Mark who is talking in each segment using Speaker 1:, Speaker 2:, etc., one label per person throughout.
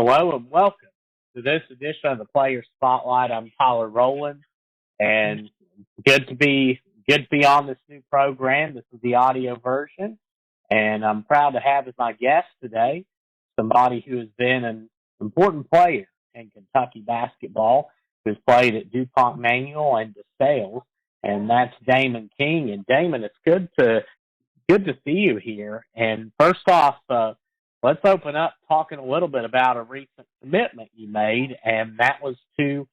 Speaker 1: Hello and welcome to this edition of the Player Spotlight. I'm Tyler Rowland, and good to be on this new program. This is the audio version, and I'm proud to have as my guest today somebody who has been an important player in Kentucky basketball, who's played at DuPont Manual and DeSales, and that's Damone King. And Damone, it's good to see you here. And first off, let's open up talking a little bit about a recent commitment you made, and that was to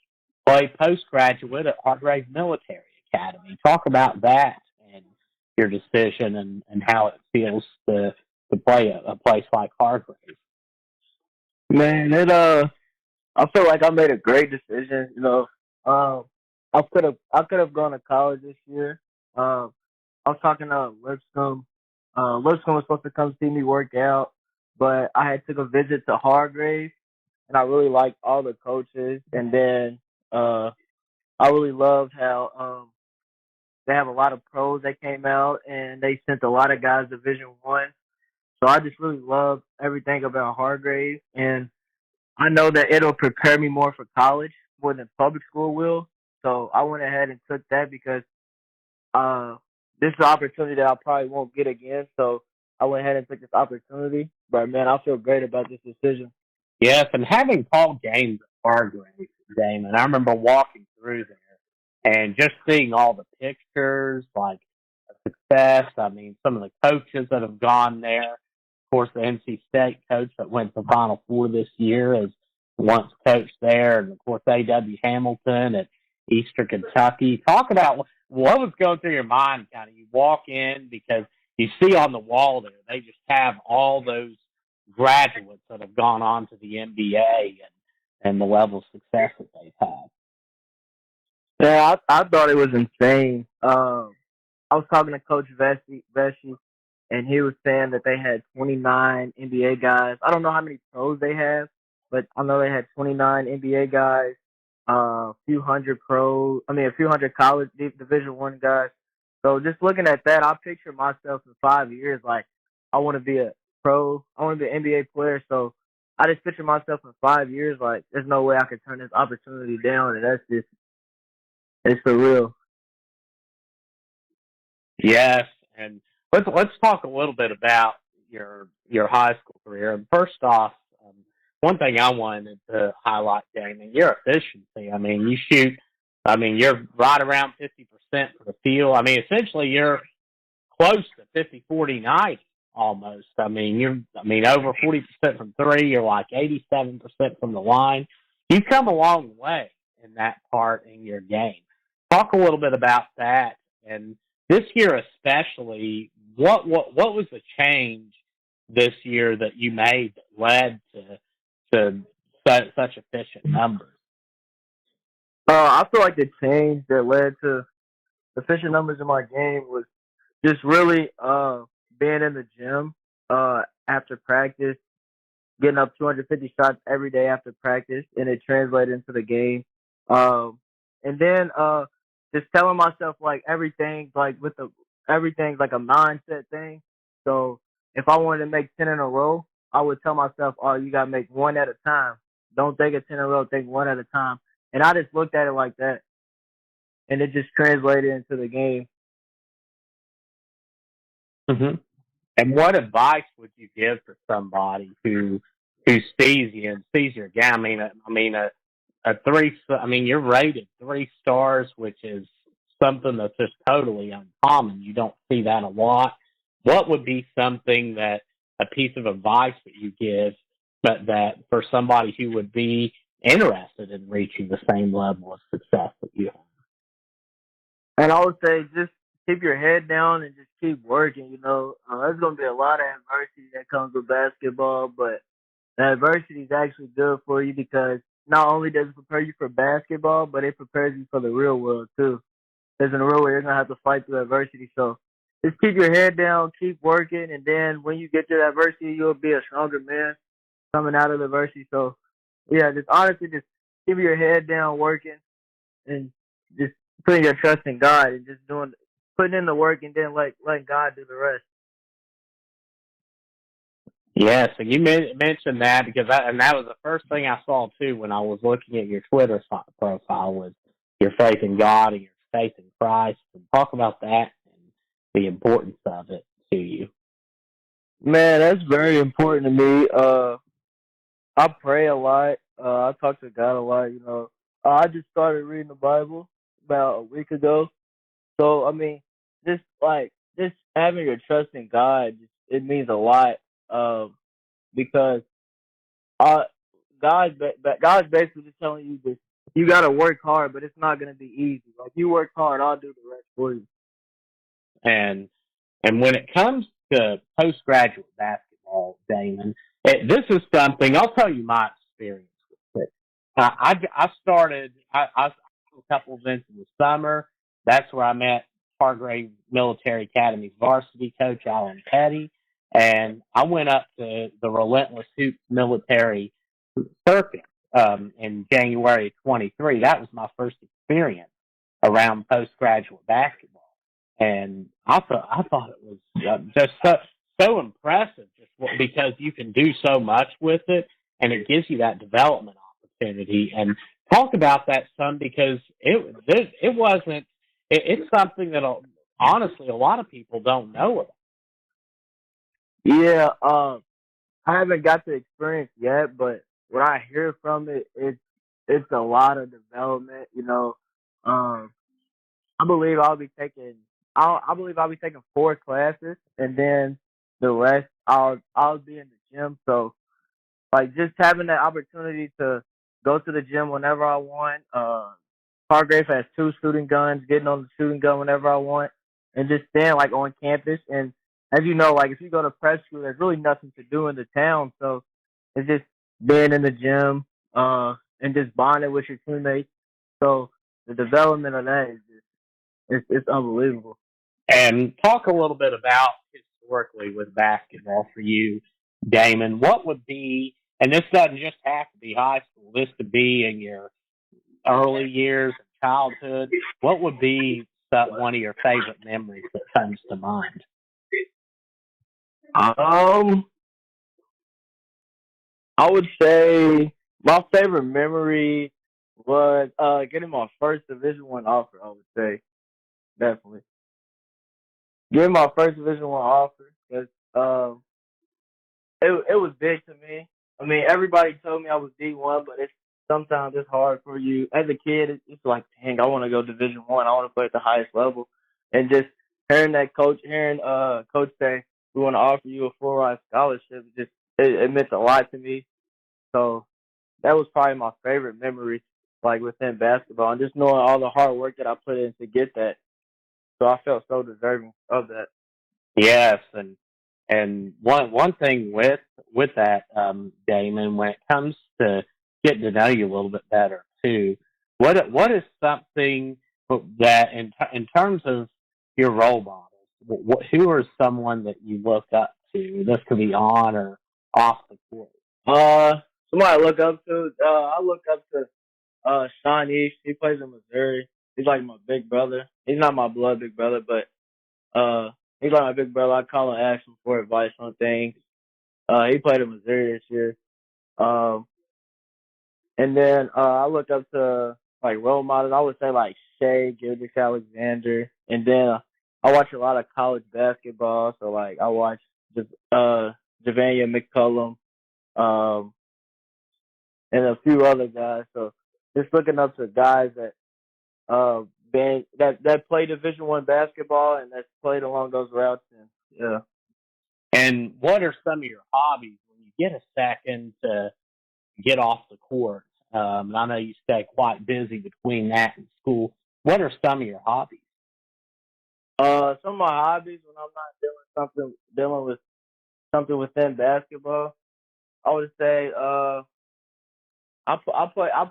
Speaker 1: play postgraduate at Hargrave Military Academy. Talk about that and your decision and how it feels to play a place like Hargrave.
Speaker 2: Man, I feel like I made a great decision. I could have gone to college this year. I was talking to Lipscomb. Lipscomb was supposed to come see me work out, but I had took a visit to Hargrave, and I really liked all the coaches. And then I really loved how they have a lot of pros that came out, and they sent a lot of guys to Division I. So I just really loved everything about Hargrave, and I know that it'll prepare me more for college more than public school will. So I went ahead and took that because this is an opportunity that I probably won't get again. So I went ahead and took this opportunity. But, man, I feel great about this decision.
Speaker 1: Yes, and having called games at Hargrave, Damon, I remember walking through there and just seeing all the pictures, like success. I mean, some of the coaches that have gone there. Of course, the NC State coach that went to Final Four this year is once coached there, and of course A.W. Hamilton at Eastern Kentucky. Talk about what was going through your mind. Kind of, you walk in because you see on the wall there they just have all those graduates that have gone on to the NBA and the level of success that they've had.
Speaker 2: Yeah, I thought it was insane. I was talking to Coach Vesey, and he was saying that they had 29 NBA guys. I don't know how many pros they have, but I know they had 29 NBA guys, a few hundred college Division I guys. So just looking at that, I picture myself in 5 years like I want to be a pro. I want to be an NBA player. So I just picture myself in 5 years like there's no way I could turn this opportunity down, and it's for real.
Speaker 1: Yes, and let's talk a little bit about your high school career. And first off, one thing I wanted to highlight, Damon, your efficiency. I mean, you shoot. I mean, you're right around 50% for the field. I mean, essentially, you're close to 50-40-90 almost. I mean, over 40% from three. You're like 87% from the line. You've come a long way in that part in your game. Talk a little bit about that. And this year especially, what was the change this year that you made that led to such efficient numbers?
Speaker 2: I feel like the change that led to efficient numbers in my game was just really being in the gym after practice, getting up 250 shots every day after practice, and it translated into the game. And then just telling myself like everything's like everything's like a mindset thing. So if I wanted to make 10 in a row, I would tell myself, "Oh, you gotta make one at a time. Don't take a 10 in a row. Take one at a time." And I just looked at it like that, and it just translated into the game.
Speaker 1: Mm-hmm. And what advice would you give for somebody who sees you and sees your game? I mean, a three. I mean, you're rated 3 stars, which is something that's just totally uncommon. You don't see that a lot. What would be something that a piece of advice that you give, but that for somebody who would be interested in reaching the same level of success that you have?
Speaker 2: And I would say just keep your head down and just keep working. There's going to be a lot of adversity that comes with basketball, but the adversity is actually good for you because not only does it prepare you for basketball, but it prepares you for the real world too. Because in the real world, you're going to have to fight through adversity. So just keep your head down, keep working, and then when you get to adversity, you'll be a stronger man coming out of adversity. So, yeah, just honestly, just keep your head down, working, and just putting your trust in God and just putting in the work, and then let God do the rest.
Speaker 1: Yeah, so you mentioned that because that was the first thing I saw too when I was looking at your Twitter profile was your faith in God and your faith in Christ. And talk about that and the importance of it to you.
Speaker 2: Man, that's very important to me. I pray a lot. I talk to God a lot. I just started reading the Bible about a week ago. So I mean, just having your trust in God, it means a lot. Because uh, God's basically just telling you this: you got to work hard, but it's not gonna be easy. Like you work hard, I'll do the rest for you.
Speaker 1: And when it comes to postgraduate basketball, Damon, this is something I'll tell you my experience with it. I started. I a couple events in the summer. That's where I met Hargrave Military Academy's varsity coach Alan Petty, and I went up to the Relentless Hoops military circuit in January of 23. That was my first experience around postgraduate basketball. And I thought it was just so impressive, just because you can do so much with it, and it gives you that development opportunity. And talk about that some because it wasn't it's something that honestly a lot of people don't know about.
Speaker 2: Yeah. I haven't got the experience yet, but what I hear from it, it's a lot of development. Um, I believe I believe I'll be taking 4 classes, and then the rest I'll be in the gym. So like just having that opportunity to go to the gym whenever I want. Hargrave has 2 shooting guns, getting on the shooting gun whenever I want, and just staying like on campus. And as you know, like if you go to prep school, there's really nothing to do in the town, so it's just being in the gym, and just bonding with your teammates. So the development of that is just it's unbelievable.
Speaker 1: And talk a little bit about historically with basketball for you, Damon. What would be, and this doesn't just have to be high school, this could be in your early years of childhood. What would be one of your favorite memories that comes to mind?
Speaker 2: Um, I would say my favorite memory was getting my first Division I offer. I would say definitely getting my first Division I offer because it was big to me. I mean, everybody told me I was D1, but sometimes it's hard for you as a kid. It's like, dang, I want to go Division I. I want to play at the highest level, and just hearing coach say we want to offer you a full ride scholarship, it meant a lot to me. So that was probably my favorite memory, like within basketball, and just knowing all the hard work that I put in to get that. So I felt so deserving of that.
Speaker 1: Yes, and one thing with that, Damon, when it comes to getting to know you a little bit better too, what is something that in terms of your role models, who are someone that you look up to? This could be on or off the court.
Speaker 2: Somebody I look up to. I look up to Sean East. He plays in Missouri. He's like my big brother. He's not my blood big brother, but he's like my big brother. I call him, ask him for advice on things. He played in Missouri this year. Um, and then I look up to like role models. I would say like Shea Gilgis Alexander. And then I watch a lot of college basketball. So like I watch Javania McCullum, um, and a few other guys. So just looking up to guys that that play Division I basketball and that's played along those routes. And yeah.
Speaker 1: And what are some of your hobbies when you get a second to get off the court? And I know you stay quite busy between that and school. What are some of your hobbies?
Speaker 2: Some of my hobbies when I'm not dealing with something within basketball, I would say I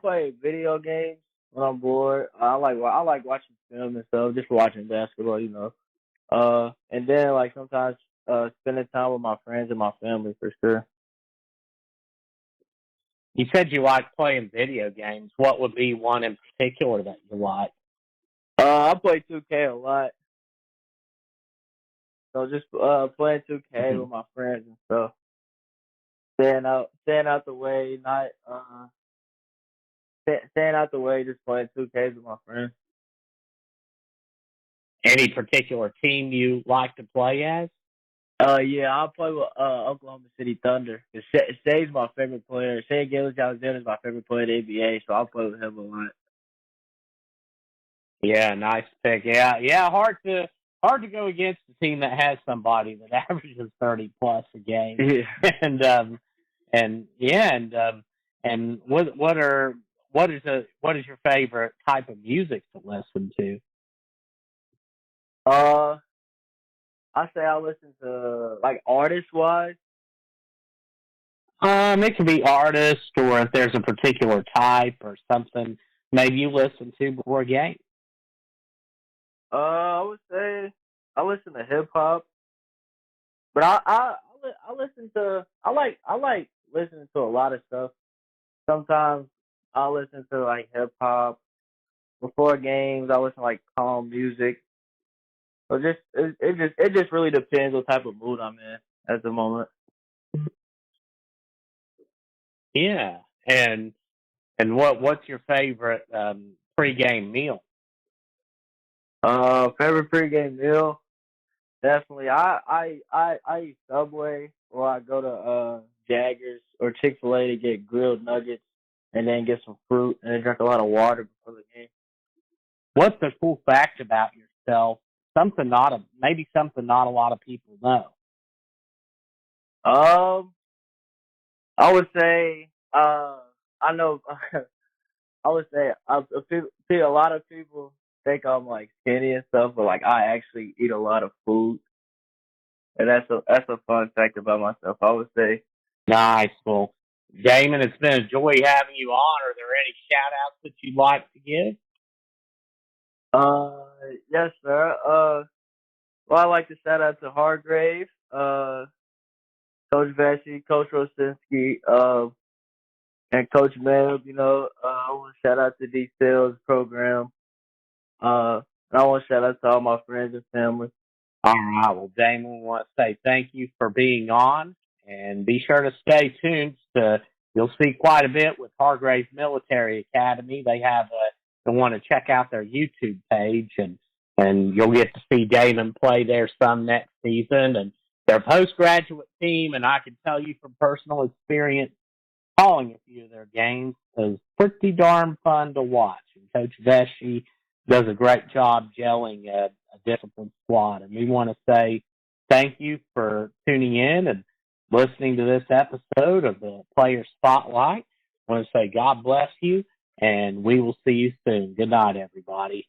Speaker 2: play video games when I'm bored. I like watching film and stuff, just watching basketball. And then like sometimes spending time with my friends and my family for sure.
Speaker 1: You said you like playing video games. What would be one in particular that you like?
Speaker 2: I play 2K a lot, so just playing 2K with my friends and stuff. staying out the way, not staying out the way, just playing 2Ks with my friends.
Speaker 1: Any particular team you like to play as?
Speaker 2: Yeah, I play with Oklahoma City Thunder. Shay's my favorite player. Shea Gilgeous-Alexander is my favorite player in the NBA, so I play with him a lot.
Speaker 1: Yeah, nice pick. Yeah, hard to go against a team that has somebody that averages 30 plus a game.
Speaker 2: Yeah.
Speaker 1: And what is your favorite type of music to listen to?
Speaker 2: I say I listen to like artist wise.
Speaker 1: It can be artists, or if there's a particular type or something maybe you listen to before a game.
Speaker 2: I would say I listen to hip hop, but I listen to I like listening to a lot of stuff. Sometimes I listen to like hip hop before games. I listen to like calm music. So it just really depends what type of mood I'm in at the moment.
Speaker 1: Yeah, and what's your favorite pregame meal?
Speaker 2: Favorite pregame meal? Definitely. I eat Subway or I go to Jaggers or Chick-fil-A to get grilled nuggets and then get some fruit and then drink a lot of water before the game.
Speaker 1: What's the cool fact about yourself? Maybe something not a lot of people know.
Speaker 2: I would say I know I would say a lot of people think I'm like skinny and stuff, but like I actually eat a lot of food. And that's a fun fact about myself. I would say.
Speaker 1: Nice. Well, Damon, it's been a joy having you on. Are there any shout outs that you'd like to give?
Speaker 2: Yes, sir. Well, I like to shout out to Hargrave, Coach Vesey, Coach Rosinski, and Coach Meb. I want to shout out to the sales program. And I want to shout out to all my friends and family.
Speaker 1: All right. Well, Damon, we want to say thank you for being on, and be sure to stay tuned. You'll see quite a bit with Hargrave Military Academy. They have you'll want to check out their YouTube page, and you'll get to see Damon play there some next season. And their postgraduate team, and I can tell you from personal experience, calling a few of their games is pretty darn fun to watch. And Coach Vesey does a great job gelling a disciplined squad. And we want to say thank you for tuning in and listening to this episode of the Player Spotlight. I want to say God bless you, and we will see you soon. Good night, everybody.